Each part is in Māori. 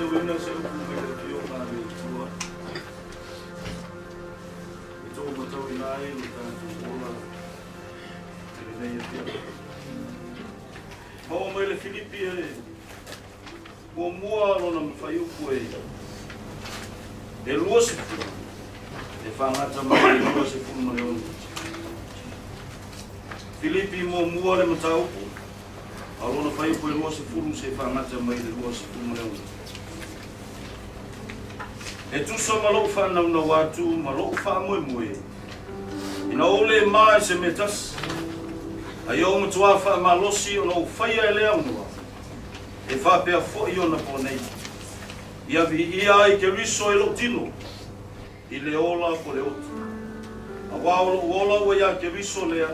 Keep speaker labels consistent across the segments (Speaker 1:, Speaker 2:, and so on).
Speaker 1: winner so you can be Tuua. It's all what we lie with Mau mai le Filipi mua lona mawhaiupu e lua se fu e whangata mai e lua se fu mare onu Filipi mua le mataupu a lona whaiupu e lua se fu se whangata mai e lua se fu mare onu e tusa malo whanau na watu malo whamoe moe ina ole mai se metas ai o matua fa malosi o no faia ele unua e fa pe fo io na ponei ia vi ia i ke riso e lo tino i le ola po le otu a wao ola o ia ke riso lea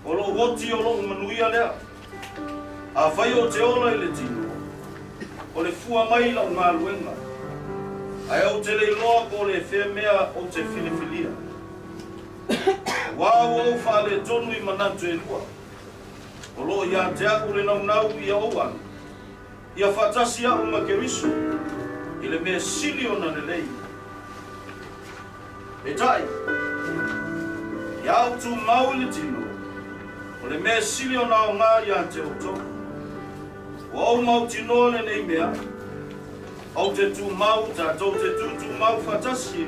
Speaker 1: o lo voti o lo manuia lea a fai o te ola i le tino o le fua mai la ngā luenga ai o te le loa po le whemea o te filifilia Wao o fale tonu I manatu e lua. O lo ia te aku le nau ia oan. Ia whatasi au makeriso. I le mea sili o nane lei. E tai. Ia au tu mau le tino. O le mea sili o nao ngā ia te oto. O au mau tino le nei mea. Au te tu mau ta tau te tu mau whatasi.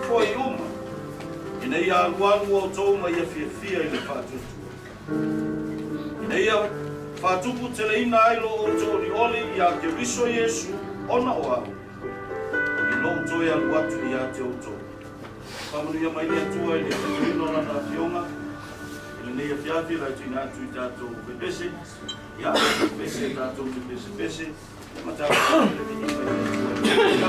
Speaker 1: Foi uma. Ina ia alualu o tō mai a fia I le whātutu. Ina ia whātupu tele ina ailo o tō ni oli I a ke riso Iesu ona o au. I lo tō e alu atu I a te o tō. Whamanu ia mai nia tua I le whino na na fionga. I le neia whiawhi rai tu ina atu I tātou pepese. Ia pepese tātou pepese. Ma tātou pepese I le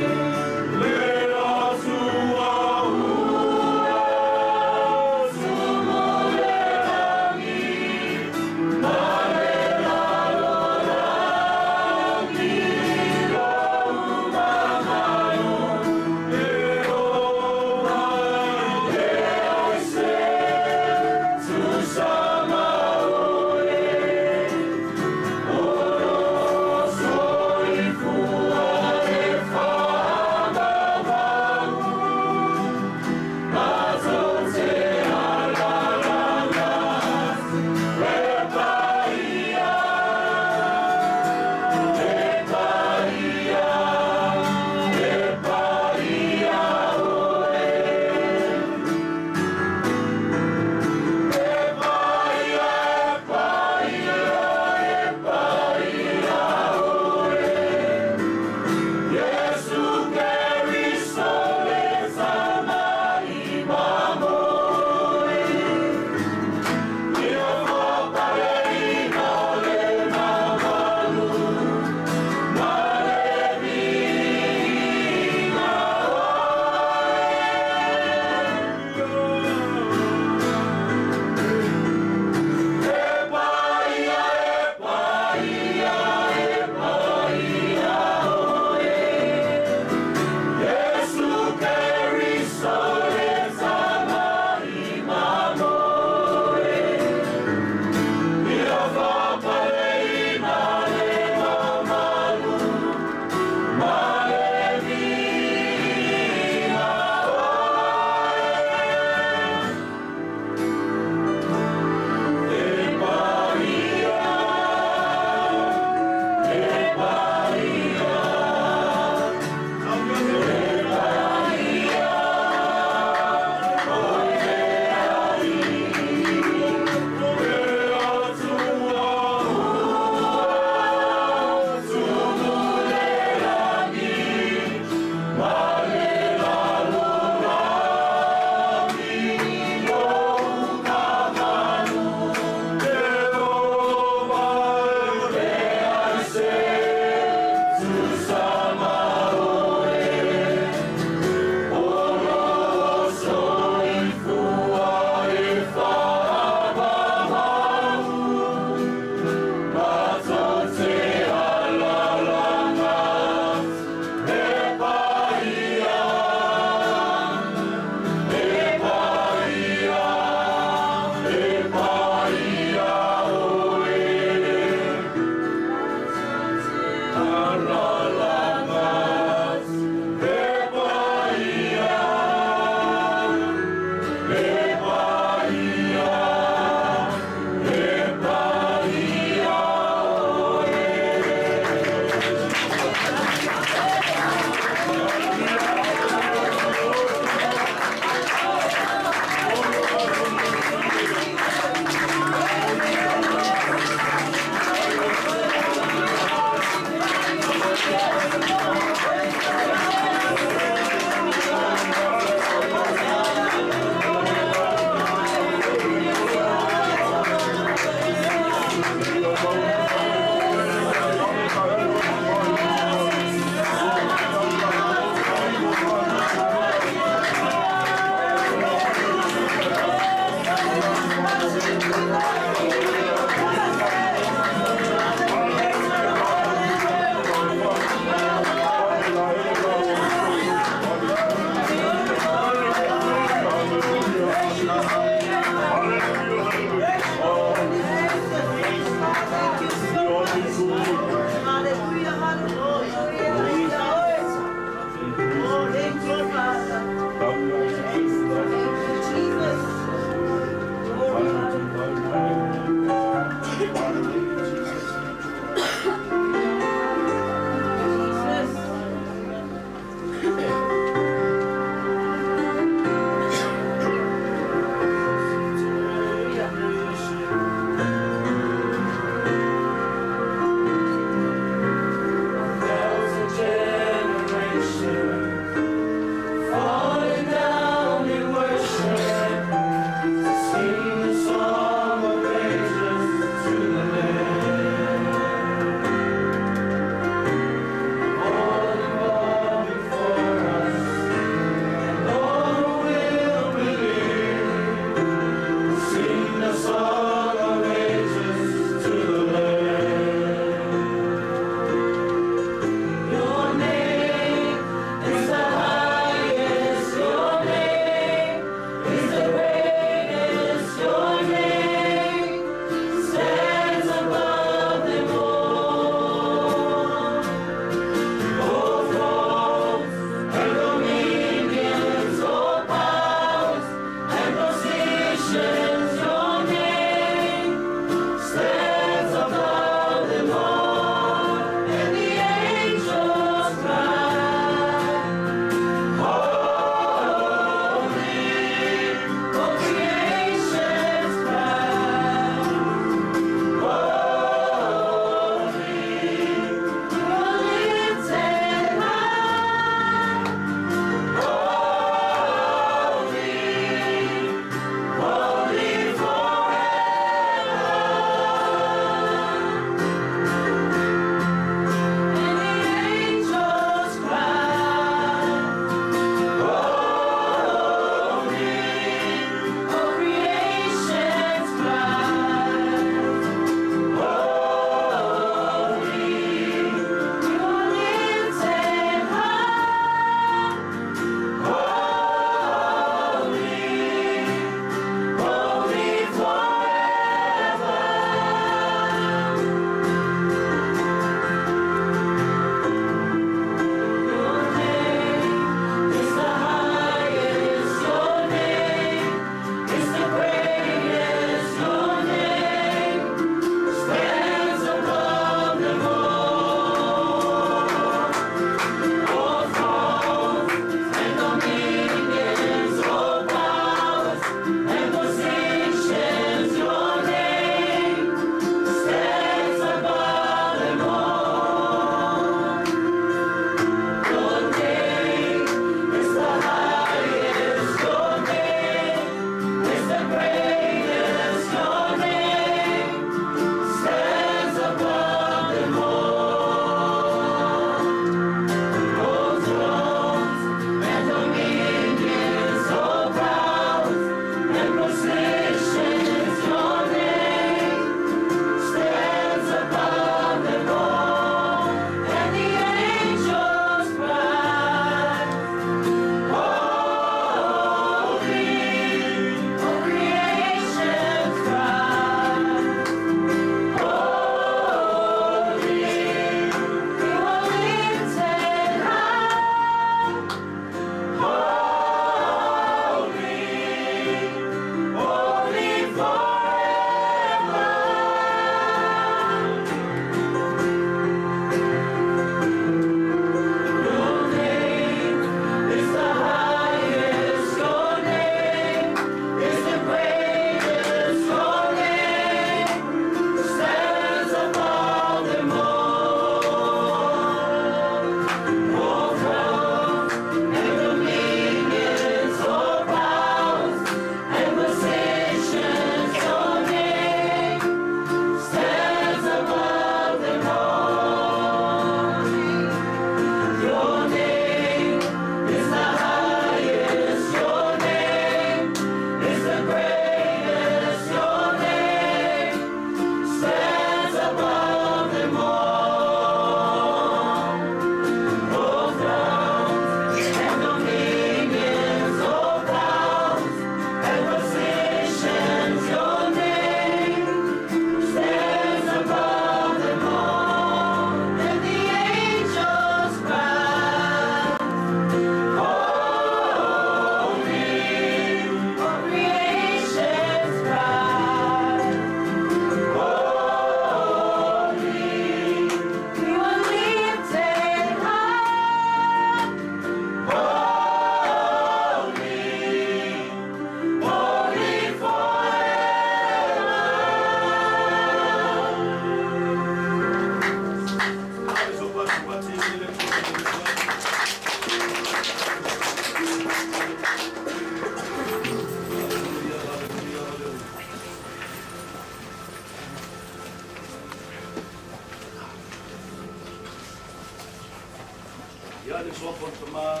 Speaker 1: Ya le sopo tama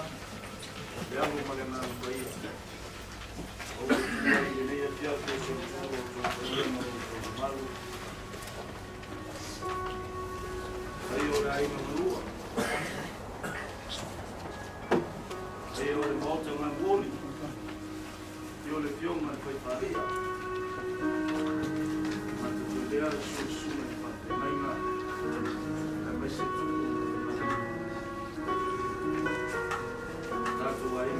Speaker 1: ya mo magana bai o ni ya pia ko so malo ayo rai Manurewa ayo le moto man woli yo le fiong man foi Faalia ma tu le a su na mai na mai se tu Tuaau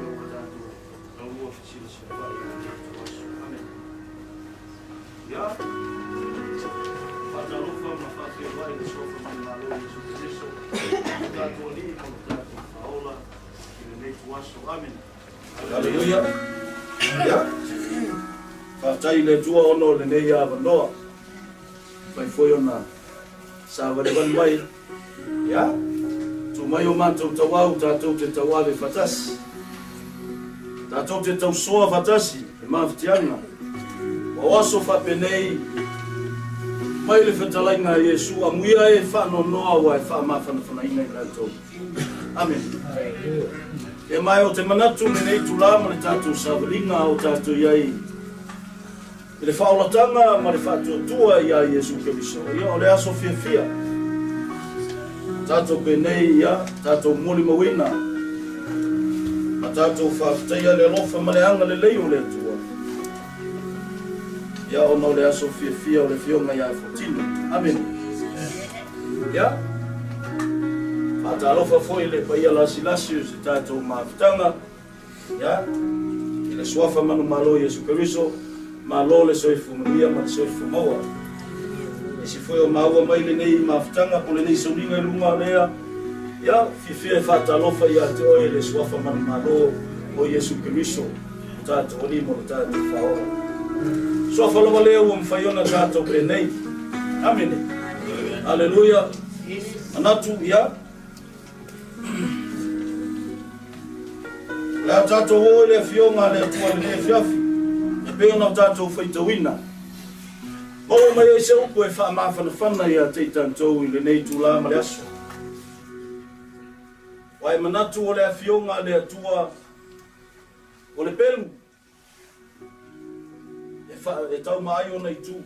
Speaker 1: no oficina se vai amém ya Faigalotu na Faaletua ele sofre mais malo isso tanto ali como tanto aula ele nem Tuaau amém aleluia ya fatai le tua ono le nei ava noa foi ona sa va de mai ya mai o mantou Tuaau tatou te tauave fatasi tatou te tausoa fatasi e mafitianga o aso fapenei mai le fetalainga a Iesu amuia e whanonoa wa e whamawhanawhanainga i rautou amen e mai o te manatu me nei tula ma le tatou sawalinga o tatou iai i le whaolatanga ma le whatuatua i a Iesu Keriso ia o le aso fia tatou penei ia tatou moli mawina ma tatou whafteia le lofa ma le anga le leo le tua ia o no le aso fia o le fionga ia fotino amen ia fatalofa foi le paia lasi o se tatou mafutanga ia i le suafa manu malo Iesu Keriso malo le soifu manuia ma le soifu maua se foi o maua mai le nei mafutanga po le nei soninga i lunga lea ia fifia e fatalofa ia te oe le suafa manu malo o Iesu Keriso tatou olimo le tatou whaora suafa lova lea ua mwhaiona tatou penei amene aleluia anatu ia lea tatou oe le fionga le tua le ne fiafi e peona tatou whaitawina o mai e se upo e whaamawhanawhana ia te tantou i le nei tūlā ma le aso. Wai manatu o le awhionga le atua o le pelu. E tau mai o nei tū.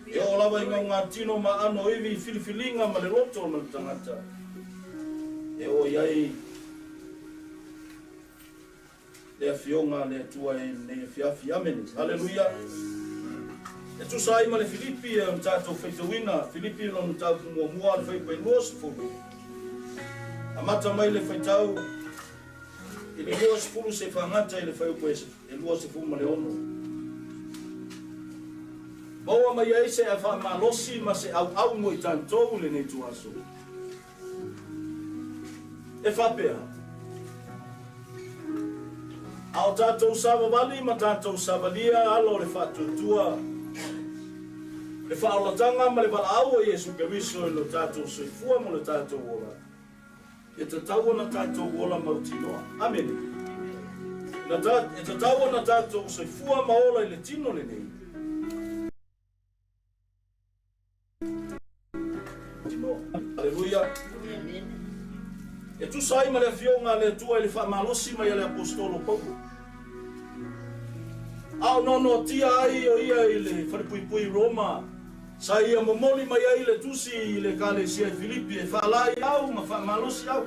Speaker 1: E o lawa inga ngā tino ma ano iwi filifilinga ma le roto ma le tangata. E o iai le awhionga le atua e nei fiafi amene. Halleluia. E tu sai ma le Filipi e tatou whaitawina. Filipi no tau mua le whaipai luas fulu. Amata mai le whaitau. E le luas fulu se whangata e le whaipai e luas fulu ma le ono. Maua mai ai se a whamalosi ma se au mo I tantou le nei tuaso. E whapea. Ao tatou savavali ma tatou savalia alo le whatutua. Le whaolatanga ma le walaau o Iesu Keriso e lo tatou soifua mo le tatou ola. E te tau na tatou ola mautinoa. Amen. E te tau na tatou soifua ma ola I le tino le nei. Aleluia. E tu sai ma le fionga le tua e le whamalosi ma le apostolo Paulo. Au no tia ai o ia I le wharipui Roma. Sa ia momoli mai ai le tusi I le kalesia I Filipi e whalai au ma whamalosi au.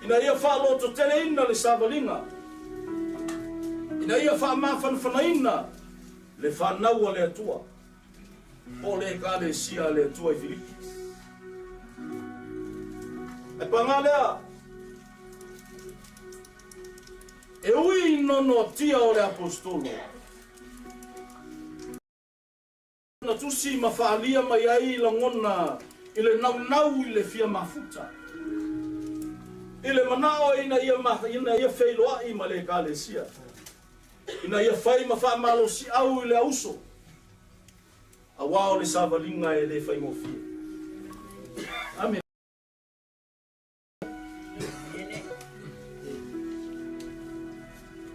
Speaker 1: Ina ia whaloto tele ina le savalinga. Ina ia whamawhanawhanaina le whanaua le atua. O le kalesia le atua I Filipi. E pangalea. E ui nono tia o le apostolo. Na tusi ma Faalia mai ai la ngona I le nau I le fia mafuta. I le manao ina ia feiloa I ma le kalesia. ina ia fai ma fa malo si au le auso awao le savalinga e le fai ngofia amen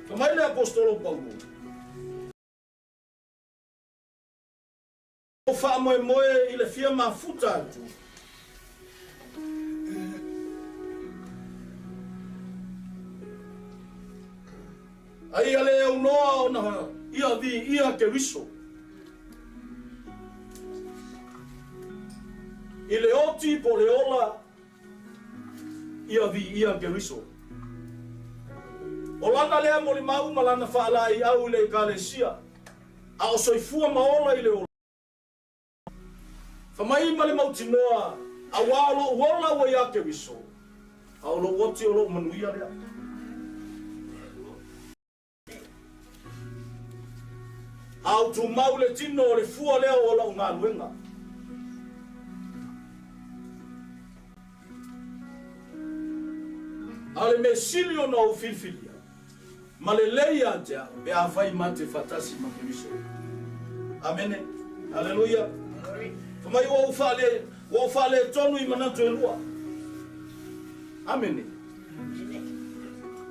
Speaker 1: kamai le apostolo Paulo o fa moe i le fia mafuta atu ai ale au noa ona ia ke riso i le oti po le ola ia ke riso o lana lea mo le mau malana whaalai au le kalesia a o soifua maola i le ola whamai ma le mautinoa a walo uola wa ia ke riso a o lo oti o lo manuia lea au tu mau le tino o le fua lea o la unga luenga ale me silio no filfilia ma le leia tea be a fai mate fatasi ma kemiso amene haleluya famai wo fale tonu i manatu e lua amene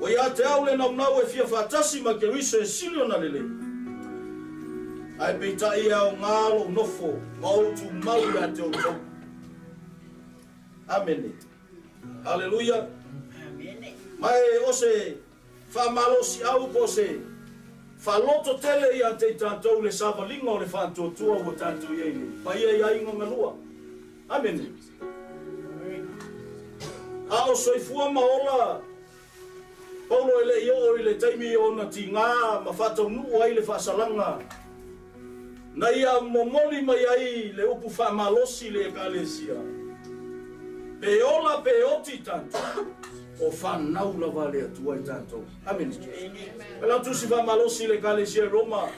Speaker 1: wo ya te aule na unau e fia fatasi ma kemiso e silio na lele ai peita ia o ngalo nofo mautu mau ya te o amene haleluya mai ose fa malo si au pose fa loto tele ia te tanto le savalinga o le fa Tuua o tanto ia ile pa ia ingo ngalua amen ao soifua maola Paulo ele yo ile taimi ona tinga ma fa tonu ai le fa salanga na ia momoli mai ai le upu fa malosi le kalesia peola peoti tanto o fan naula vale tua tanto amen pela tu si va malosi le kalesia Roma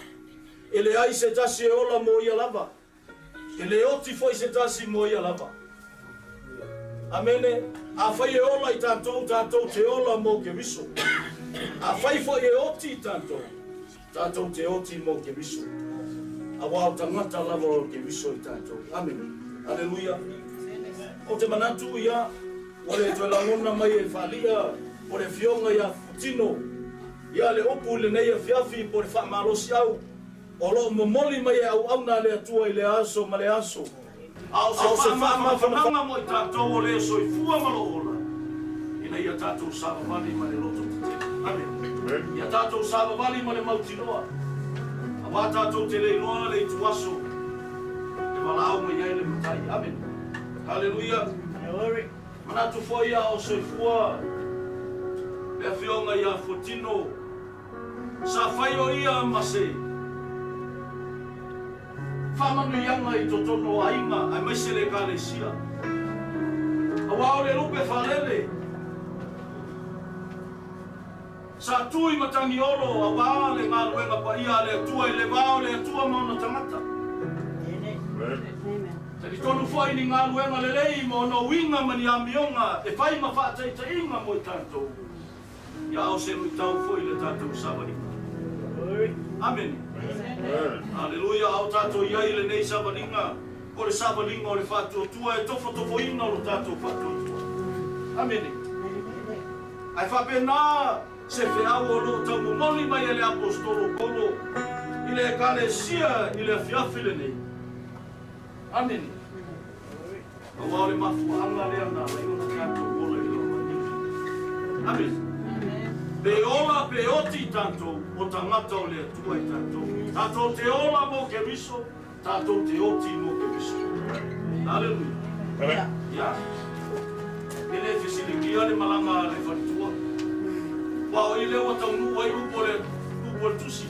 Speaker 1: ele ai se tasi ola mo ia lava ele oti foi se tasi mo ia lava amen a fai ola i tanto te ola mo ke viso a fai foi oti tanto te oti mo ke viso a wa tangata lava ke viso i tanto amen haleluya o te manatu ia ole to la ngona mai e Faalia o le fionga ia futino ia le opu le nei fiafi por fa malosi au o lo momoli mai au na le atua i le aso ma le aso au se fa ma mo tato o le so i fua malo ola ina ia tato sava vali ma le loto amen ia tato sava vali ma le mautinoa a tato te le loa le tuaso e valau mai ai le matai amen haleluya manatu foi a o soifua le fionga ia fotino sa fai o ia mase famanu yanga i totono ainga ai mese le kalesia awa o le lupe falele sa tui matangi olo awa le ngaluenga pa ia le tua i le vao le tua mauna tangata Tadi tonu foi ni ngā luenga lelei mo no winga mani amionga e fai ma whaatai ta inga mo i tātou. Ia au se mui tau foi le tātou sawaringa. Amen. Haleluya au tātou iai le nei sawaringa. O le sawaringa o le whātua e tofo ina o le tātou whātua. Amen. Ai whapena se whiau o lo tau moli mai e le apostolo Paulo. I le kalesia i le fiafi le nei. Amen. Awale mafuanga le ana le ona tanto ola i lo mani. Amen. Pe oti tanto o tangata o le tua i tanto. Tato te ola mo ke riso, tato te oti mo ke riso. Haleluya. Amen. Ya. Ele fisilikia le malanga le fatua. Wa ile o tanu ai upo tusi.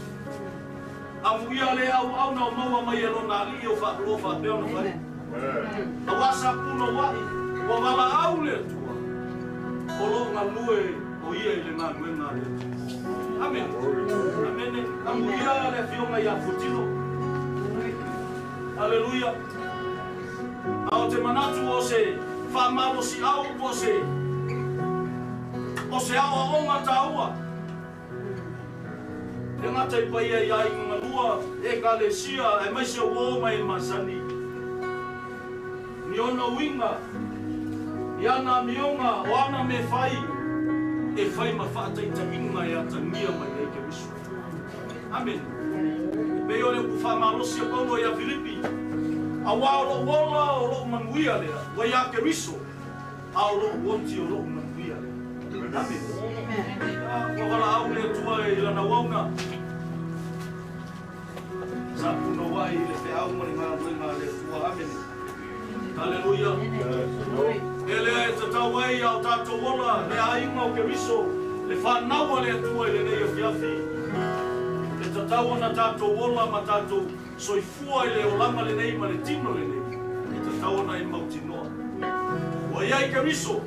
Speaker 1: Amuia le au na maua mai e lona ali o fa pe ona vai. Awasa puno wai, wa mala au le tua. O lo nga lue o ia i le Manurewa le. Amen. Amen. Amuia le fionga ia futino. Haleluya. Au te manatu o se fa malo si au o se. O se au o mata ua. e ngata I paia ia I ngalua e kalesia e maise o mai masani ni ona winga iana mionga o ana me fai e fai mafata I taminga ia tangia mai e ke wisu amen me ole ku fa malosi Paulo ia Filipi awa lo wola o lo manguia lea wa ia ke wisu a lo wonti o lo manguia lea amen wala au le tua I lana wonga sapu no wai le te au mani ngā le tua amen Hallelujah. Ele e te tawai au tātou wola le ainga o ke riso le whanaua le atua I le nei o fiafi le te taua na tātou wola ma tātou soifua I le olanga le nei ma le tino le nei e te taua na I mauti noa wa iai ke riso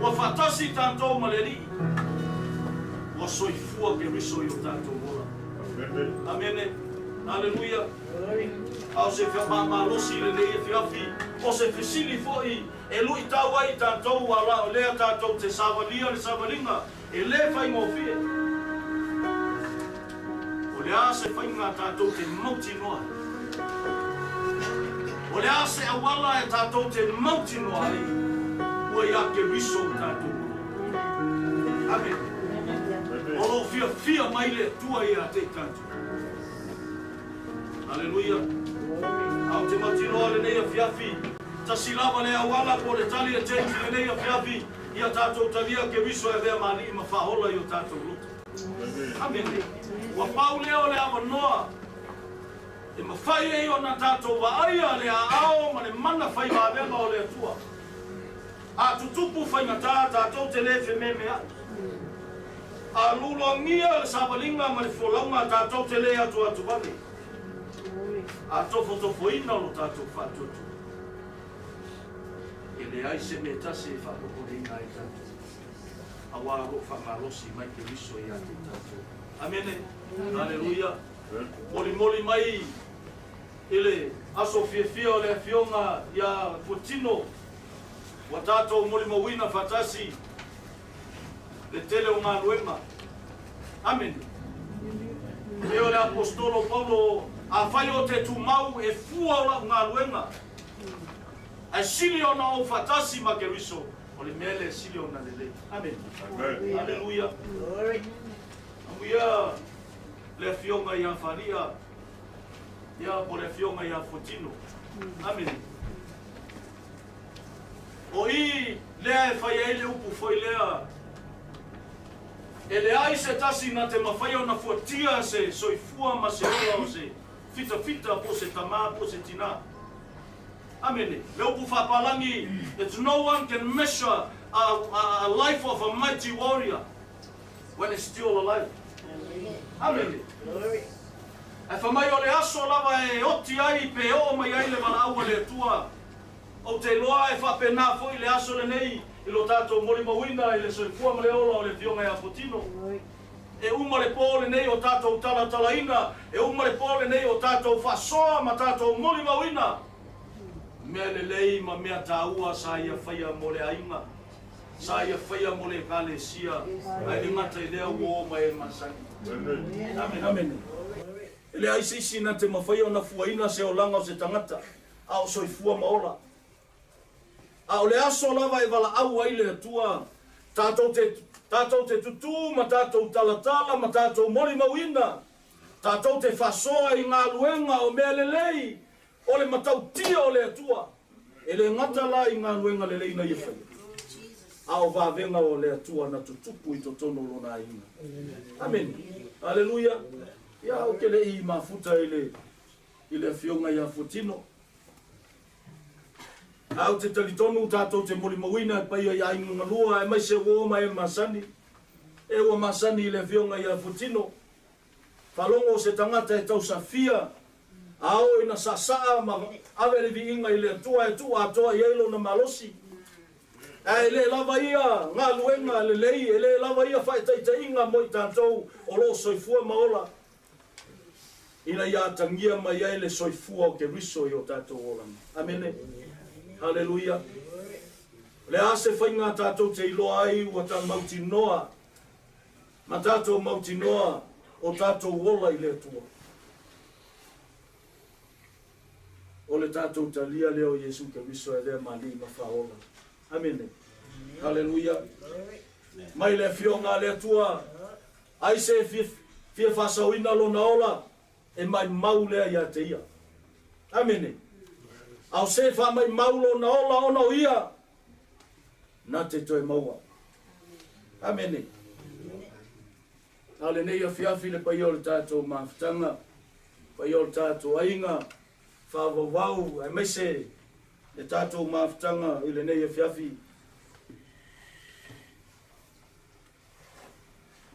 Speaker 1: wa whatasi tātou ma le li wa soifua ke riso I o tātou wola amene Hallelujah. Au se malosi le nei e fiafi o se fesili foi e lui tawai tātou ala o lea tātou te savalia le savalinga e le fai ngofie o lea se fai ngā tātou te mauti noa o lea se awala e tātou te mauti noa ua ia ke riso tātou amen o lo fia mai le tua ia te tātou Hallelujah. Au te matinoa le nei a fiafi ta silava le awala po le tali e tenki le nei a fiafi ia tātou talia ke riso e vea mani I mawhahola I o tātou luta amen wa pau leo le awa noa e mawhai e o na tātou wa aia le a ao ma le mana whai wa vema o le atua a tutupu whai ngata tātou te lefe me mea a lulongia le savalinga ma le wholaunga tātou te le atu atu wani a tofo ina lo tātou whātutu. E le aise me tase e whakoko ina e tātou. A wāro whamalosi mai ke riso I ate tātou. Amene. Hallelujah. Moli mai ele aso fiefia o le fionga ia Potino. Wa tātou moli mawina whatasi le tele o Manurewa. Amen. E o le apostolo Paulo a fai o te Tuaau e fua o la ngā luenga. A sili o na o fatasi ma ke riso. O le mele sili o na lele. Amen. Hallelujah. Amuia le fionga ia Faalia. Ia po le fionga ia Potino. Amen. O I lea e fai ele upu foi lea. E le ai se tasi na te mawhai o na fuatia se soifua ma se ola o se fita po se tama po se tina. Amene. Leo pu whapalangi that no one can measure a life of a mighty warrior when it's still alive. Amene. E whamai o le aso lava e oti ai pe o mai ai le walaua le tua. O te loa e whapena foi le aso le nei I lo tātou moli mawina I le soifua ma le ola o le fionga ia Potino. E uma le pole nei o tātou talaina, e uma le pole nei o tātou whasoa ma tātou moli mawina. Mea le lei ma mea tāua sa ia whaia mo le ainga, sa ia whaia mo le kalesia, ai le ngata I lea uo ma e masani. Amen, amen. E le aisisi na te mawhaia o na fuaina se o langa o se tangata, a o soifua ma ola. A o le aso lava e wala au ai le atua, tātou te tutu, ma tātou talatala, ma tātou moli mawina. Tātou te whasoa I ngā luenga o mea lelei, o le matau tia o le atua. E le ngatala I ngā luenga lelei na iwhai. A o vāvenga o le atua na tutupu I totono lo na inga. Amen. Hallelujah. Ia o ke le I mafuta I le fionga ia Potino. Au te talitonu tātou te moli mawina pai ia inga lua e mai se wo mai masani. E wa masani I le fionga ia Potino. Whalongo se tangata e tau safia. Ao ina sasaa ma ave le viinga I le atua e tu atoa I elo na malosi. E le lava ia ngā luenga le lei. E le lava ia whaitaita inga moi tātou o lo soifua maola. Ina ia tangia mai ai le soifua o ke riso I o tātou olanga. Amene. Hallelujah. Le ase whainga tātou te iloa ai ua tā mauti noa. Ma tātou mauti noa o tātou ola I le atua. O le tātou talia leo Yesu Keriso e lea mali ma whaola. Amen. Hallelujah. Mai le fionga le atua. Ai se fia whasauina lo na ola. E mai mau lea ia te ia. Amen. Au se wha mai mau lo na ola ona o ia. Na te toe maua. Amen. Ale nei a fiafi le pai o le tātou mawhitanga. Pai o le tātou ainga. Whawawau, e meise, le tātou mawhitanga I le nei a fiafi.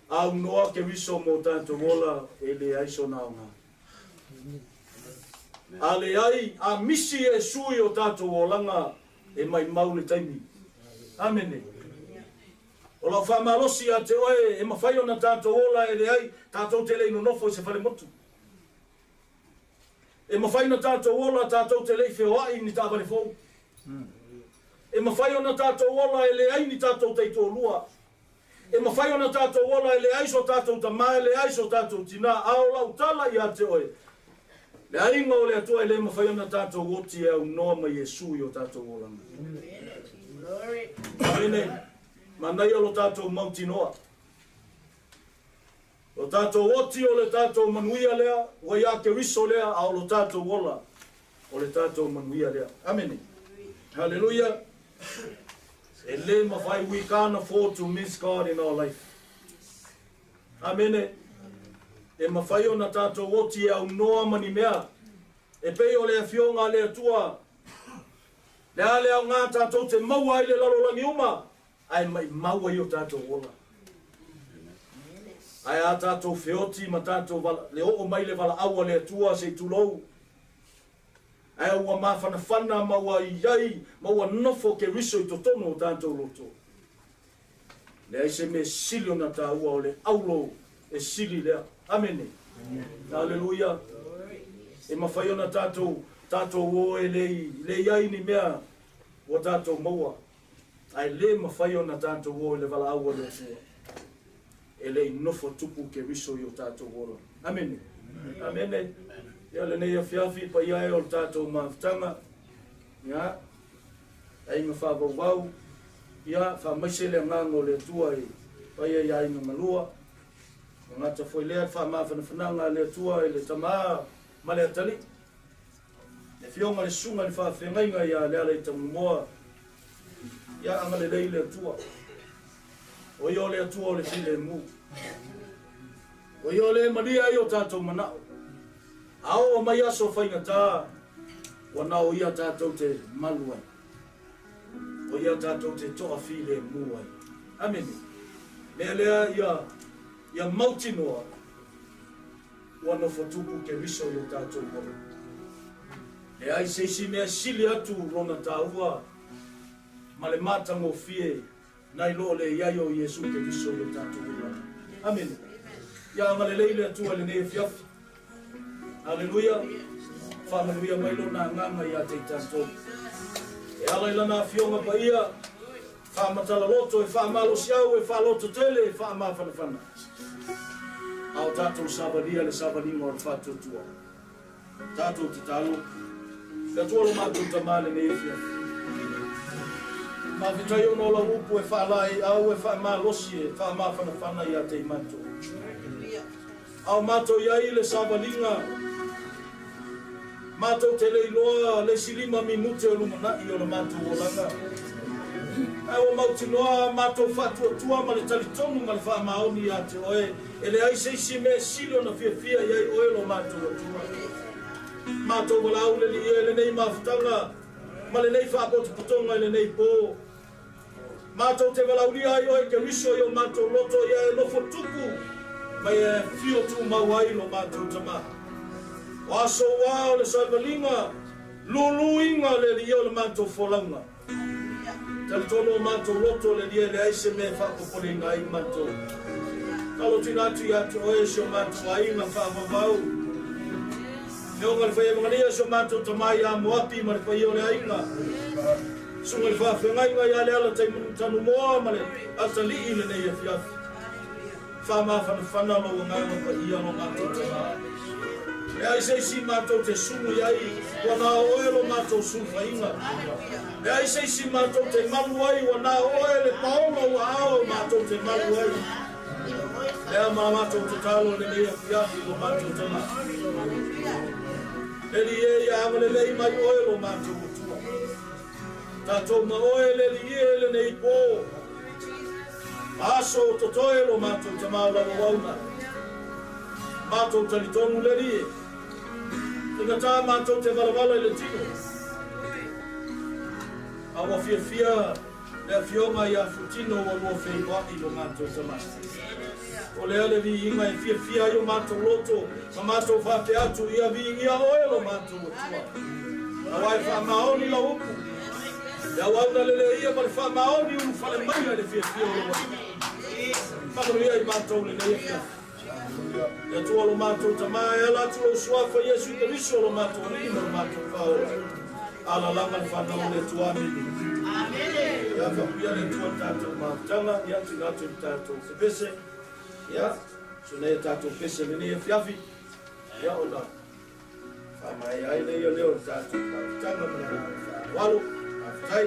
Speaker 1: Au noa ke wiso mo tātou wola e le aiso naunga. A le ai, a misi e sui o tātou wolanga e mai mau le taimi. Amene. O lau whamalosi a te oe e mawhai o na tātou wola e le ai, tātou te leino nofo I se whare motu. E mawhai na tātou wola tātou te lei whioai ni tāwale fōu. E mawhai o na tātou wola e le ai ni tātou teito lua. E mawhai o na tātou wola e le aiso tātou tamai, le aiso tātou tina, ao lau tala I a te oe. Le ainga o le atua e le mawhai o na tātou woti e au noa mai e sui o tātou wola. Amen. Manai o lo tātou mauti noa. O tātou woti o le tātou manuia lea, o ia ke riso lea, a o lo tātou wola, o le tātou manuia lea. Amen. Hallelujah. E le mawhai, we can't afford to miss God in our life. Amen. E mawhai o na tātou woti e au noa mani mea. E pei o le fionga le atua. Le ale au ngā tātou te maua I le lalolangi uma. Ai mai maua I o tātou wola. Ai a tātou whioti ma tātou le o mai le wala aua le atua se tulou. Ai ua mawhana whana maua I iai, maua nofo ke riso I totono o tātou loto. Le ai se me sili o na tāua o le aulo e sili lea. Amene. Hallelujah. E mawhai o na tātou o e le iai ni mea o tātou maua. Ai le mawhai o na tātou o le wala aua le atua. E le nofo tupu ke riso I o tātou ora. Amen. Amen. Ia le nei a whiawhi pa ia e o tātou mawhitanga. Ia. E inga whawawau. Ia whamaise le ngango le tua I pa ia ia inga malua. Ngata foi lea whamawhanawhananga le tua I le tamaa ma le atali. Le fionga le sunga le whawhengainga ia le ale tamu moa. Ia anga le lei le tua. O io le atua o le file mu. O io le maria I o tātou manao. Ao o mai aso whainga tā. O nao ia tātou te maluai. O ia tātou te toa file mu ai. Amen. Mea lea ia mauti noa. Ua no whatupu ke riso I o tātou horo. E ai seisi mea sili atu rona tāua. Ma le matango fie. Nai lo le iai o Yesu ke riso I o tātou ura. Amen. Ia ngale leile atua le nei fiafi. Hallelujah. Whamanuia mailo na nganga ia te tātou. E ala ilana fionga pa ia. Whamatala loto e whamalo siau e whaloto tele e whamawhanawhana. Ao tātou sabalia le sabalingo o whatou tua. Tātou te talo. Ka tua lo mātou tamale nei fiafi. Ma vitai ono la upu e whalai au e whamalosi e whamawhanawhana ia te imato. Au mato iai le sabalinga. Mato te leiloa le silima minute o lumana I o le mato o langa. Au mauti noa mato fatua tua ma le talitonu ma le whamaoni a te oe. E le ai seisi me silo na fia iai oe lo mato o tua. Mato wala au le li e le nei mawhitanga. Ma le nei whakotu putonga le nei pō. Mato te wala ulia I oe ke riso I o mato loto ia e lofo tupu. Mai e fio tu mawai lo mato tamaha. O aso wao le saivalinga, luluinga le rio le manto folanga. Talitono manto loto le ria le aise me whakoporinga I manto. Talo tinatu ia te oe sio manto ainga whawawau. Neonga le whaia mangania sio manto tamai a moapi ma le whaia le ainga. Sunga le whawhengainga ia le ala tanu moa ma le atali I le nei a fiafi. Whama whanawhana lo ngai mo pa ia lo mātou te mā. E ai seisi mātou te sumu iai, wana oe lo mātou sufa inga. E ai seisi mātou te malu ai, wana oe le paonga ua ao mātou te malu ai. Ea mā mātou te talo le lea fiafi lo mātou te mā. Eli e ia amale lei mai oe lo mātou kutua. Tātou ma oe le li e le nei pō. Aso totoe lo mātou te mā lau wauna. Mātou tali tonu le li e. Tika tā mātou te warawala i le tino. Awa fia fia le fionga i a futino o lua fei waki lo mātou te masta. O le ale vi inga e fia fia i o mātou loto, ma mātou whape atu i a vi ingia oe lo mātou o tua. Awai wha maoni la upu. Ia wauna lele ia mare wha maoni unu whale mai le fia fia o lo waki. Manurewa i mātou le ia fia. Ia tua lo mātou tamai, ala tu o suafa Yesu i kariso lo mātou rima lo mātou whaora. Ala langa le whanau le tuamini. Ia whakuia le tua tātou mātanga, ia tu ngātou i tātou whepese. Ia, so nei tātou pese mene e fiafi. Ia o nā. Whamai ai nei o leo tātou mātanga mene walo, awhitai.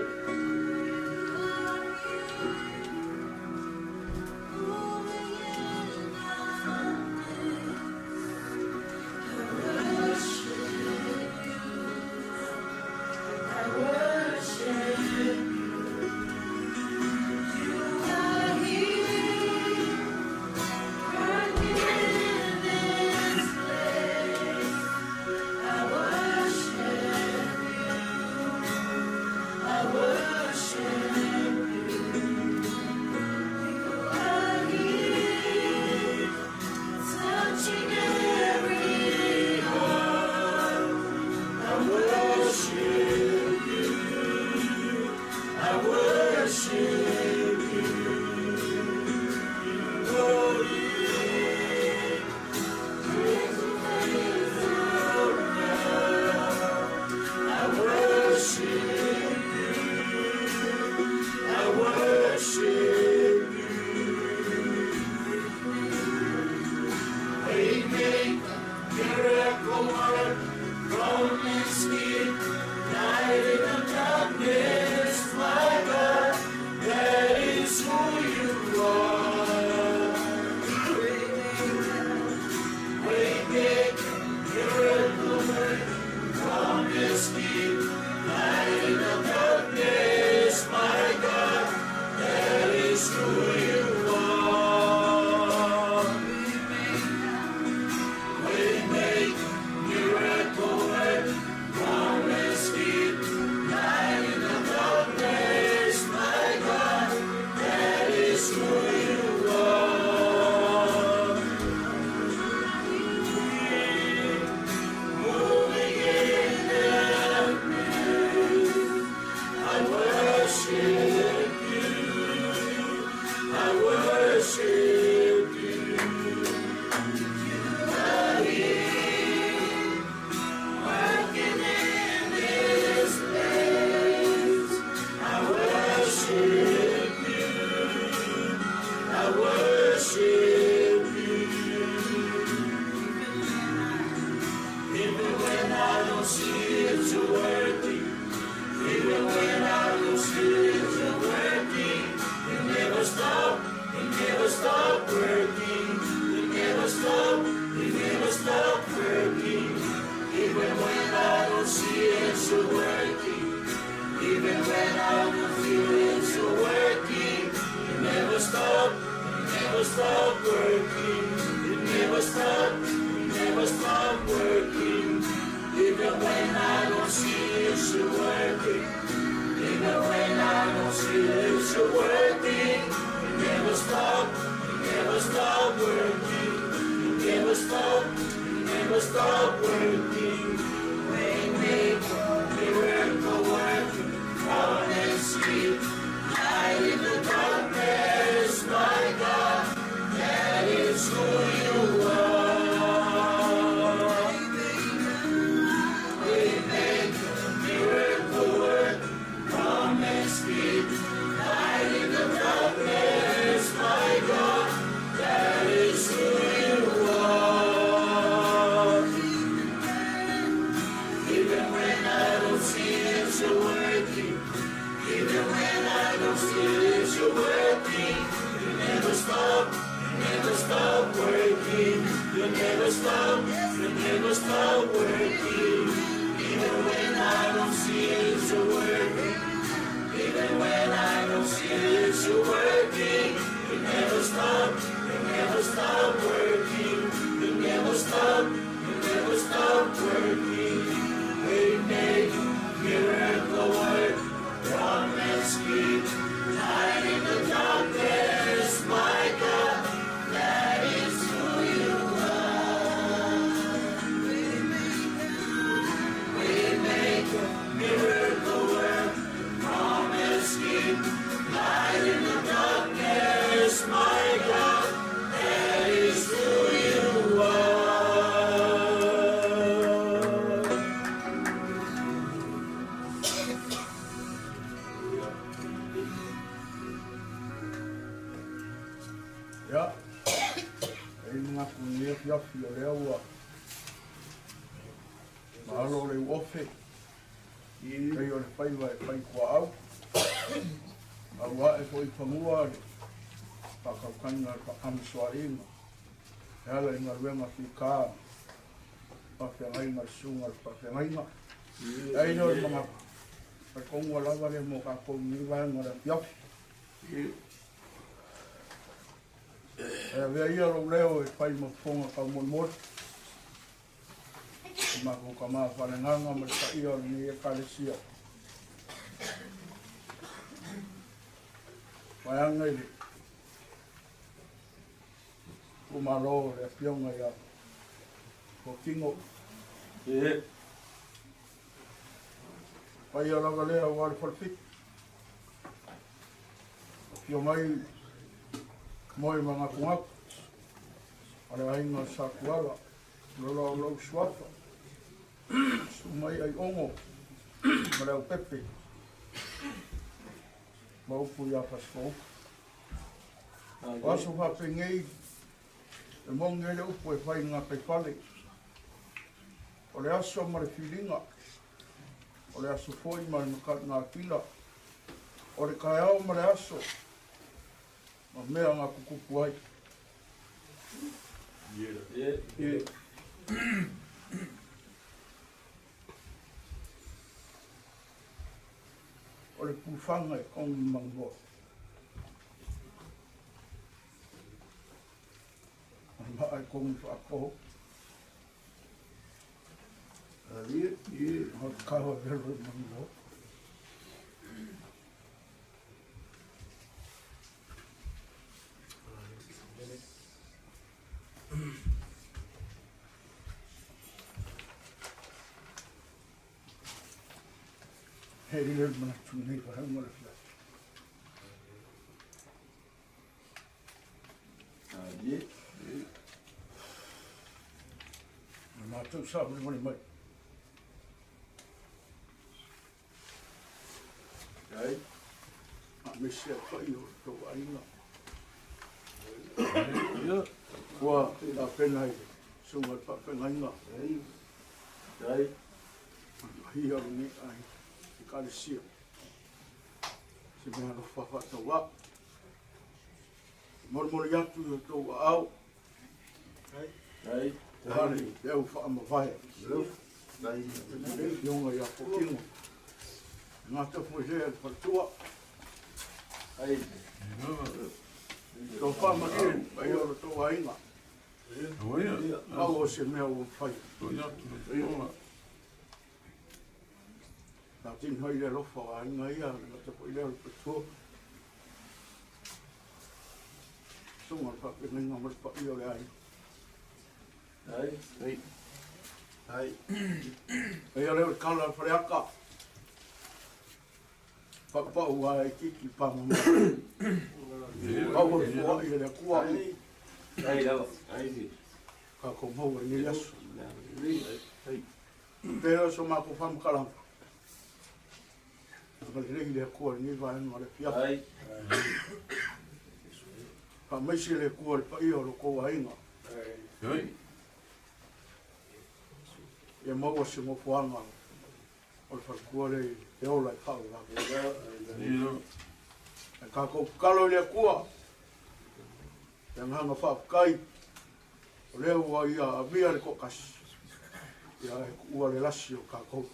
Speaker 2: Light in the darkness, my God, it, you're working. Even when I don't see it, you're working. You never stop working. You never stop working. Even when I don't see it, you're working. Even when I don't see it, you're working. You never stop working. You never stop working. We make miracle work, promise keep. Light in the darkness, my God, that is who you are. We make miracle work, promise keep. Light in the darkness, my God, that is who you are.
Speaker 3: Ja, mga kunyek ya fiorewa. Malo le ofe. Kayo le pai Tuaau. Awa e foi pamua pakakanga pakamswaringa. Ela inga wenga fika. Pakengainga sunga pakengainga. Aino mga pakongwa lava le mo kakongiwa ngora piaf. Vea ia lo leo e pai mafonga ka monmot. Mako kama whanenganga ma ka ia ni e kalesia. Waianga ili. Kumaro le pionga ia. Ko kingo. Pai ia laga lea wari whalpik. Pio mai moi mga kungak. Ala ainga sa kuala. Lolo swafa. Sumai ai ongo. Marau pepe. Maupu ia pasfo. Wasu hapengei. E mongele upo e whai ngā kai whale. O le aso mare whiringa. O le aso foi mare makat ngā pila. O le kai au mare aso. Ma mea ngā kukupu ai. O le pūwhanga e kongi mangoa. Ma ai kongi whaakoho. Ho kawa vero e mangoa. Hei rile mana tunei pa hau mara fia. Ma tau sa mani mani mai. Ai, a me se pai o tau ainga. Kua a penai, sunga pa pengainga. Ai, hia ni ai. Kalesia. Se mea no whawhata wā. Mormori atu i o Tuaau. Ai. Te hare, te au whaamawhai. Ionga i a pokingo. Ngā te whuhea i Faaletua. Ai. Tō whamakiri, ai ora tō ainga. Au o se mea o whai. Nā tini hoi le lofa wa inga ia, ngā te poi leo pe tua. Sunga le pape ninga mara pa ia le ai. Ai. Ai a leo le kala le whareaka. Papa ua e kiki pama mā. Pau e fua i le kua. Ai lawa. Ka ko maua i le asu. Pera so mā ko whamukalanga. Rei le kua ni vai ma le pia. Ai. Pa mai se le kua pa i o ko ainga. Ai. E mau se mo fuanga. o le whakua le e ola i whau la. E ka kou kalo le kua, e nganga whaakai, o leo wa ia a mia le kokasi, ia e ua le lasi o ka kou.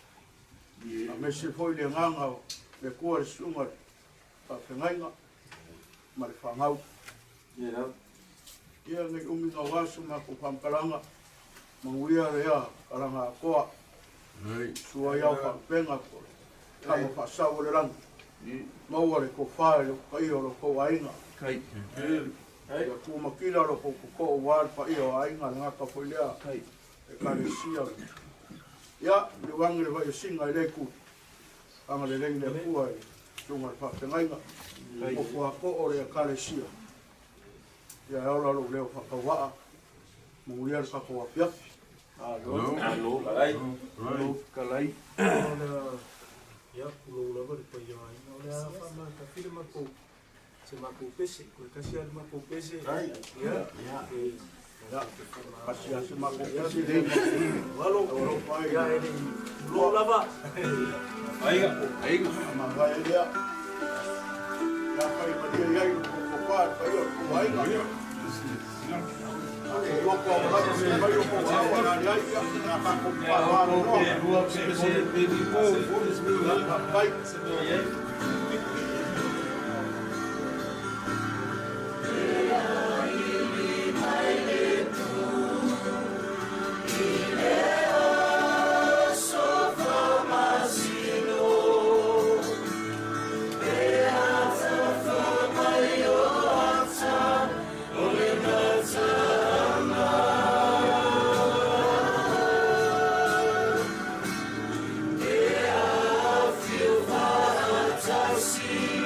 Speaker 3: A me se foi le nganga le kua le sunga a whengainga, ma le whangau. Ia ngai umi ngā wasu ma ko whamkaranga, manguia rea karanga a koa, sua iau whampenga ko kama whasau le rangi. Maua le ko whae le kai o lo ko ainga. Ia ku makila lo ko ko wal pa ia ainga le ngaka foi lea. E kare sia. Ia le wangi le vai singa i le ku. Anga le lengi le kua e tunga le whapengainga. O kua ko o le kare sia. Ia e ola lo leo whakawaa. Munguia le whakawa piafi.
Speaker 1: Alo.
Speaker 3: Kalai.
Speaker 4: Ya, pulau lava de pai ai, não é a fama da filha marcou. Se marcou peixe, o que é marcou peixe? Ya.
Speaker 3: Kasi asa mako kasi dei.
Speaker 4: Walo, ya ele pulau lava.
Speaker 1: Aiga.
Speaker 3: Manga dia. Ya pai dia ya ko pa pa yo ko ainga. Yo ko ba se ba yo ko wa ya ya pa ko pa wa no.
Speaker 2: See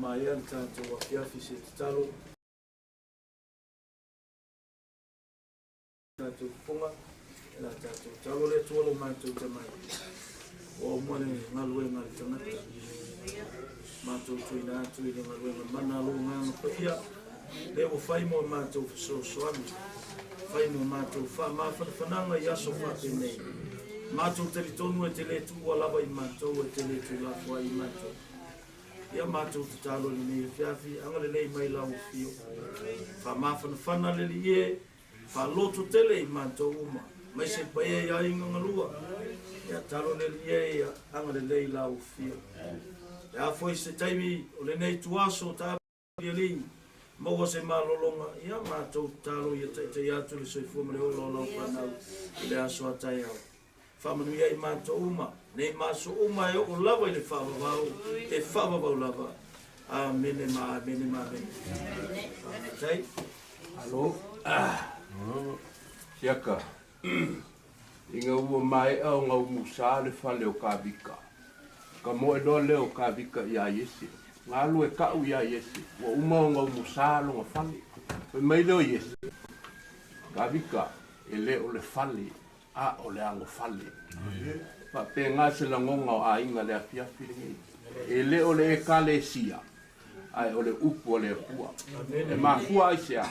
Speaker 4: mai an tātou a fiafi se te talo. Tātou whunga, e la tātou talo le tualo mātou te mai. O mwane ngalue ngari tangata. Mātou tuina atu i ngalue ngā mana alo ngāna pahia. Le o whai mo mātou whasosoani. Whai mo mātou wha mawhanawhananga i aso whapenei. Mātou teri tonu e te le tua lava i mātou e te le tu lafua i mātou. Ia mātou te talo li nei whiawhi, angale nei mai lau whio. Wha mawhanawhana le li e, wha loto tele i mātou uma. Mai se pae ia inga ngalua. Ia talo le li e, angale nei lau whio. Ia foi se taimi o le nei tuaso ta ia li. Maua se malolonga, ia mātou talo ia te atu le soifua ma le olo lau whanau. Le aso atai au. Whamanuia i mātou uma, nei māso uma e o lava i le whavavau, e whavavau lava. Amene ma, amene ma, amene. Tei?
Speaker 5: Alo? Siaka. Inga ua mai au ngau musa le whale o kāwika. Ka moe doa leo kāwika i a Yesi. Ngā alu e kau i a Yesi. Ua uma o ngau musa longa whale. Poi mai leo Yesi. Kāwika e leo le whale. A o le ango fale. Pa pe ngā se la ngonga o a inga le apia whiringi. E le o le e kale sia. Ai o le upu o le pua. E ma fua ai sea.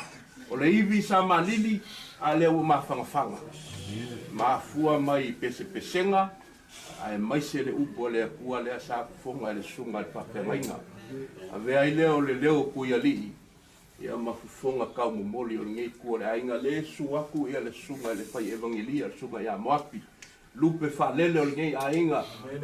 Speaker 5: O le iwi sa ma lili, a le ua ma whangawhanga. Ma fua mai pese pesenga, ai mai se le upu o le pua le sa kufonga le sunga le papengainga. A vea i leo le leo kuia lii. Ia mafufonga kau momoli o ngei kua le ainga le suaku ia le sunga le pai evangelia sunga ia moapi lupe whalele o ngei ainga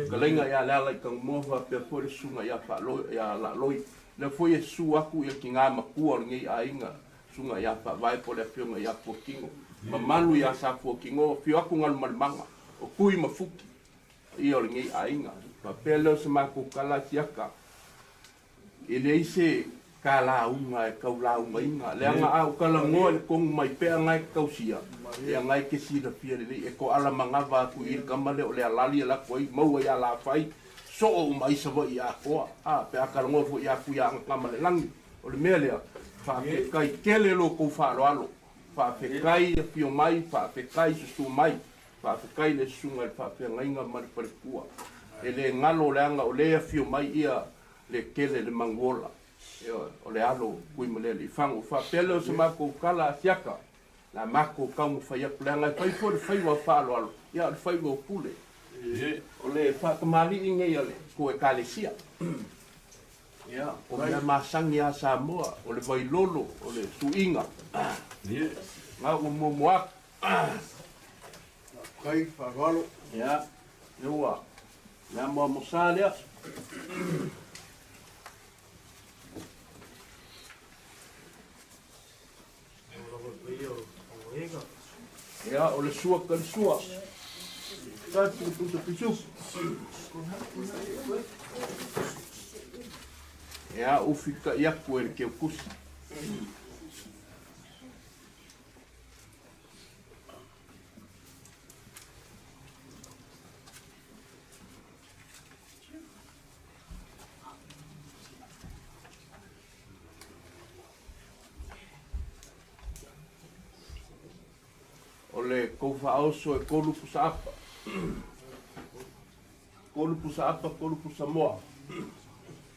Speaker 5: kalenga ia leala i kang moha pe po le sunga ia whaloi ia la loi le foi e suaku ia ki ngā makua o ngei ainga sunga ia whawai po le pionga ia puakingo mamalu ia sa puakingo pio aku ngalu malimanga o kui mafuki ia o ngei ainga pa pe leo se mako kala siaka ele ise kala unga e kau la unga inga. Le anga au kala ngoa le kongu mai pea ngai kausia. E ngai ke sira pia le e ko ala mangava aku i kamale o le alali la koi maua ia la fai. So o mai sawa i a koa. Pe a kala ngoa fu i aku ia kamale langi. O le mea lea. Fa pe kai kele lo kou fa alo. Fa pe kai pio mai, fa pe kai susu mai. Fa pe kai le sunga fa pe ngainga mari pare kua. E le ngalo le anga o lea fio mai ia le kele le mangola. O le alo kui malele i whangu wha pele o se mako kala siaka la mako kaumu whai aku le angai whai fore whai wa whaalo alo ia le whai wa pule o le whakamari i ngei ale ko e kale sia o mea masangi a Samoa o le vai lolo o le suinga ngā umo moak
Speaker 3: Kai whagalo.
Speaker 5: Ewa mea moa mosalea ia o le sua ka le sua tatu le puta pisu ia ufika iaku e le keu kusi le kou whaoso e kolu pusa apa. Kolu pusa apa, kolu pusa moa.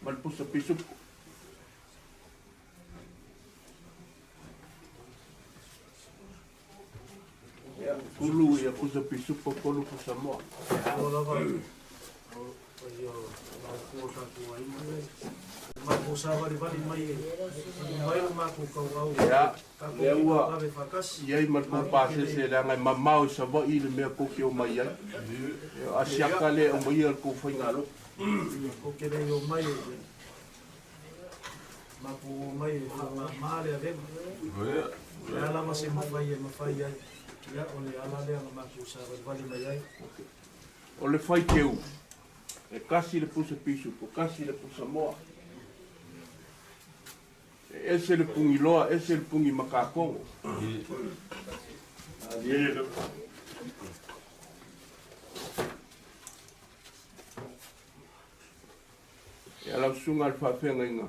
Speaker 5: Mal pusa pisupu. Kulu ia pusa pisupu, kolu pusa moa.
Speaker 4: Mako sawa vali mai mai mako kau
Speaker 5: ya le ua ia i marko pase se la ngai mamau sa vo i le mea koki o mai ai a siaka le o mai ko faingalo
Speaker 4: ko ke le o mai mako mai ma le ave ya la ma se mai ai ya o le ala le mako sawa vali mai ai
Speaker 5: o le fai keu e kasi le pusa pisu ko kasi le pusa moa ese le pungi loa, ese le pungi makakongo. E lau sunga al whawhenga inga.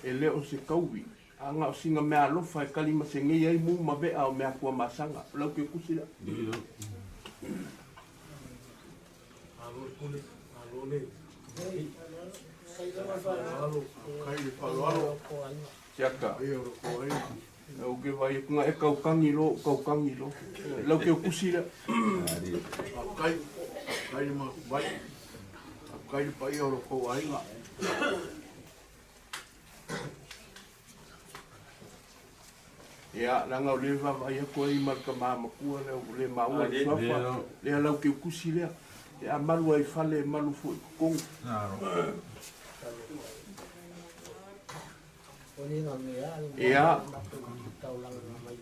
Speaker 5: E leo se kauwi. Anga o singa mea alofa e kalima se ngei ai mu ma vea o mea kua masanga. Lau ke kusila.
Speaker 4: Alole.
Speaker 5: Tiaka. O ke vai kunga e kaukangi lo. Lau ke kusila.
Speaker 3: Kai ma vai. Kai pa ia ro ko ainga.
Speaker 5: Ya, langa o le vai ko i marka mama kua le maua le fafa. Le lau ke kusila. Ya malu ai fale malu fu kong. Ya.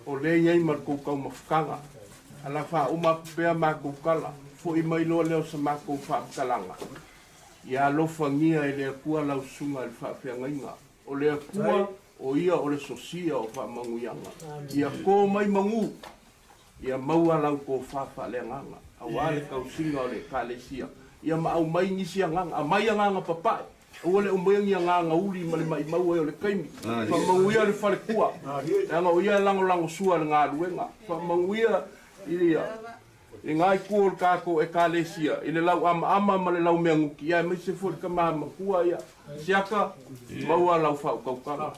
Speaker 5: O le iai marko kau mafkanga. Ala fa uma pea mako kala. Fo i mai lo leo sa mako fa kalanga. Ya lo fangia e le kua lau sunga le fa ngainga. O le kua o ia o le sosia o fa manguyanga. Ia ko mai mangu. Ia maua lau ko fa le nganga. Awale kau singa o le kalesia. Ia ma au mai nisi nganga. A mai nganga papai. Ole o moyangi nganga uli ma le mai mau e o le kaimi. Fa manguia le fa le kua. Anga o ia lango sua le ngā luenga. Fa manguia ia. E ngai kua kako e kalesia. I le lau ama ma le lau mea nguki. Ia me se fo le kamama kua ia. Siaka maua lau fa o kaukanga.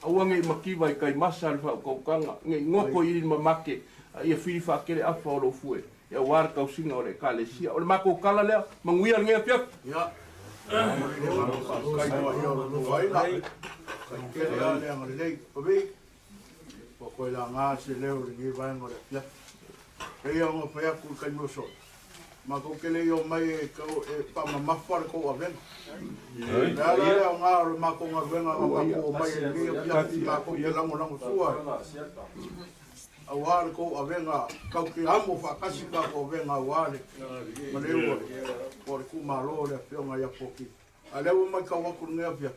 Speaker 5: Aua nge makiwa i kai masa le fa o kaukanga. Nge ngoko i ma make. Ia whiri fa kere afa o lo fue. Ia wara kau singa o le kalesia. O le mako kala lea. Manguia le ngea piak.
Speaker 3: Ia. Kai no ia ro ko ainga. Kai kere a le anga le lei. Pabi. Po koe la ngā se leo le ngi vai ngore piak. Kei au ngā whai aku kai moso. Ma ko kele i o mai e kau e pama mawhare ko a venga. Rea lea o ngā ro mako ngā venga ngā mako o mai e ngi o piaki mako i lango sua. Au hare ko a venga kau ki amo whakasi ka ko venga au hare. Ma leo o le kumalo le whionga ia poki. A leo mai kau aku ngea pia.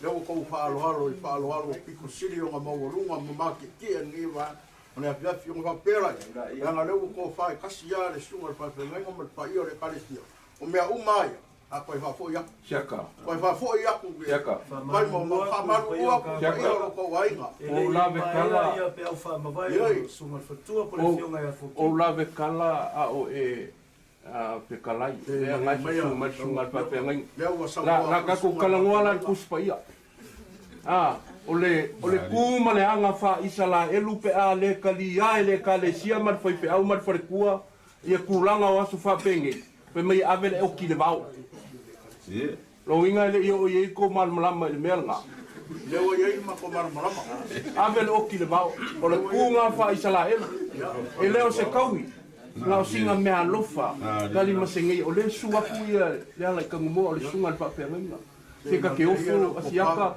Speaker 3: Leo kou whaalohalo i whaalohalo piko siri o ngā maurunga mamake kia ngi wa. Ona ia pia whionga whapera i. Anga leo kou whae kasi ia le sunga le whaiwhenga ma le whaia le kalesia. O mea umai. A koe whafo ia.
Speaker 5: Siaka.
Speaker 3: Koe whafo ia ku.
Speaker 5: Siaka.
Speaker 3: Mai mo whamaru ua ku ka ia ro kou ainga.
Speaker 5: O lave kala.
Speaker 4: Ia pe au whamawai o sunga le whatua po le whionga ia whuki.
Speaker 5: O lave kala a o e pe kalai. Lea ngai sunga le whaiwhenga. La kako kalangoala le kuspa ia. O le kuma le anga wha isa la elu pe a le kali a le kalesia ma le whaipe au ma le wharekua. Ia kulanga o asu whapenge. Pe mai ave le oki le vau. Lo inga le i o i ko malmalama i le melga.
Speaker 3: Leo i ma ko malmalama.
Speaker 5: Ave le oki le vau. O le kunga wha isa la elu. E leo se kaui. Nga o singa mea lofa. Kali masengei o le suapu ia le ala i kangumoa o le sunga le whapenge. Se ka ke ofu asiaka.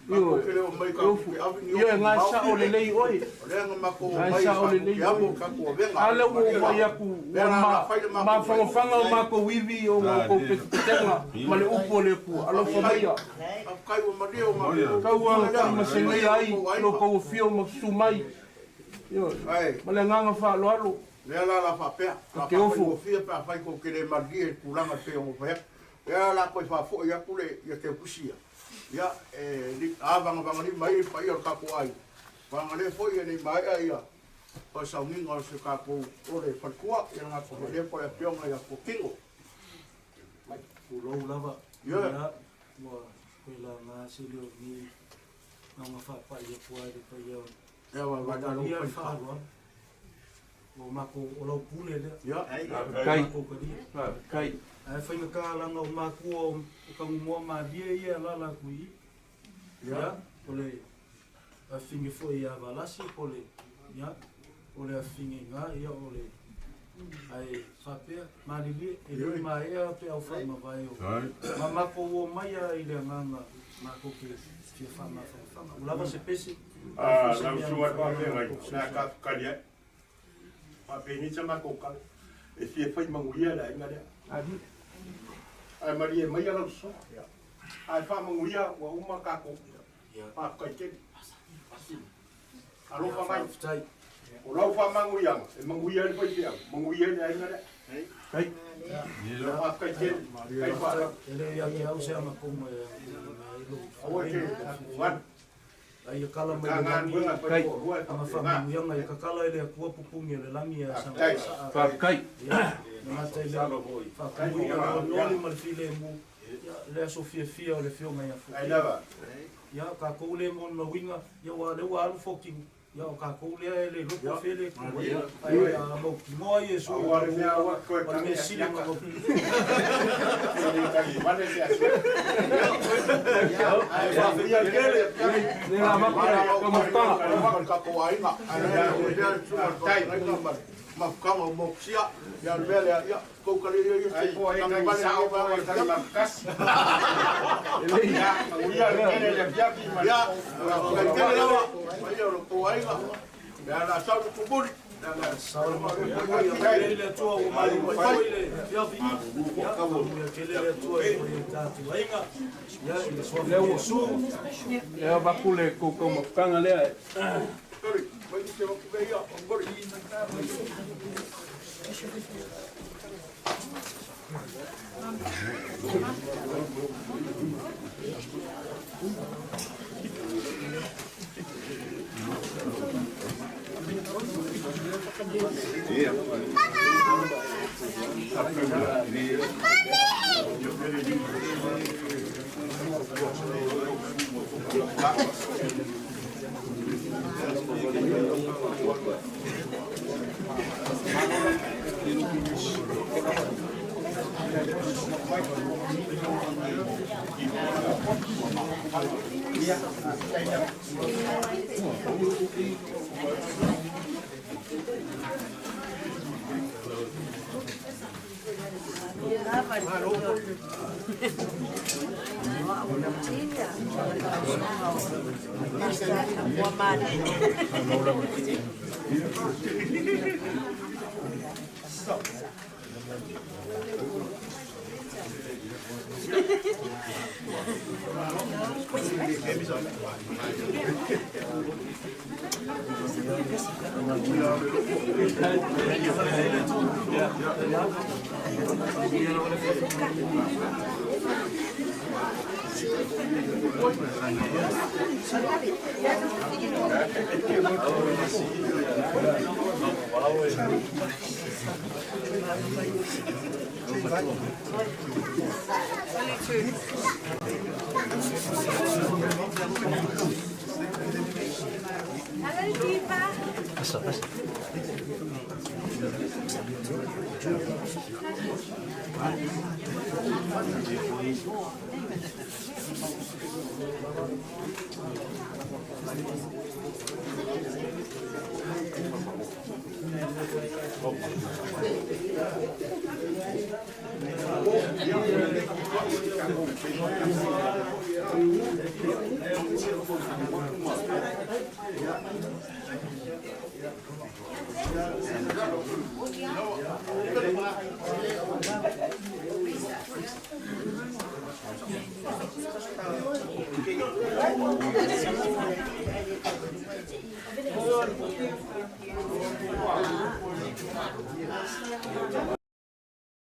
Speaker 5: Ia ngai sa o le lei oi. Ngai sa o le lei oi. Ale o mai aku ma whangawhanga o mako wiwi o mako petenga ma le upo le ku. Alo whamaia. Kau anga kari masengei ai lo kou fio ma sumai. Ma le nganga wha alo alo.
Speaker 3: Lea la whapea.
Speaker 5: Ke ofu.
Speaker 3: Fia pa whai ko kere margie kuranga pe o whea. Lea la koe whafo ia kule ia ke kusia. Ya, vanga ni mai pai o kako ai. Vanga le foi ni mai ai ia. O sauminga o se kako o le whakua, ia ngā koko le po e pionga ia ko kingo.
Speaker 4: Mai, urou lava.
Speaker 3: Ia.
Speaker 4: Mua, koe la ngā silio ni ngā whapai e puai le pai au.
Speaker 3: Ia wa waka lo
Speaker 4: Ia
Speaker 3: pai
Speaker 4: whaarua. O mako o lau pule le.
Speaker 3: Ia.
Speaker 5: Kai.
Speaker 4: Ai whainga ka langa o mākua o kangumoa mā dia ia lala kui. Ia, ole a whinge foi a walasi, ole, ia, ole a whinge ngā, ia, ole ai whapea, marili, e rui mā ea pe au whaima vai o. Ma mako o mai a i lea nganga, mako ke fia whaima whaima. Ulava se pesi.
Speaker 6: Nau sua whapea ngai, nā ka kari ai. Whapea ni sa mako kala. E fia whaima nguia la inga lea.
Speaker 5: Adi.
Speaker 6: Ai maria mai ala so. Ai fa manguia wa uma kako. Pa kai ke. Alo fa mai. O lau wha manguiang, e manguia ni pai tia, manguia ni ainga re. Kai. Lo ma kai te, kai wha.
Speaker 4: Ele ia ki au se ama kumu e
Speaker 6: Awa te, wan.
Speaker 4: ai e kala mai
Speaker 6: kai
Speaker 4: ama whamu ianga e kakala ele a kua pupungi ele langi a sa
Speaker 5: Whakai.
Speaker 4: Mata ele whakamu ianga o noli ma le file mu le aso fia o le fio ngai a fuki.
Speaker 6: Ai lava.
Speaker 4: Ia ka kou le mon na winga, ia wa le wa alu foki. Ia ka kou le ele lupa fele. Ai a mo moa i e su.
Speaker 6: Awa le mea wa koe
Speaker 4: Wa me sili ma mo.
Speaker 6: Mane se asue.
Speaker 3: Ai wa fia kele.
Speaker 5: Ni la makara ka mustanga.
Speaker 3: Ka ko ainga. Ma kama mo sia ya mele ya ko kali ya
Speaker 6: Ai po e kai sao pa e kai ma kas. Ya, uia kele le piaki ma.
Speaker 3: ya kele la ma ya ko ainga ya la sa ko buri
Speaker 4: Sauilemau ia le tua o mai o ile ia vi ia ka mo kele le tua e tatu ainga ia i so
Speaker 5: Leu
Speaker 4: su
Speaker 5: e a bakule ko ko makanga le.
Speaker 3: sorry mai se ko be ya buri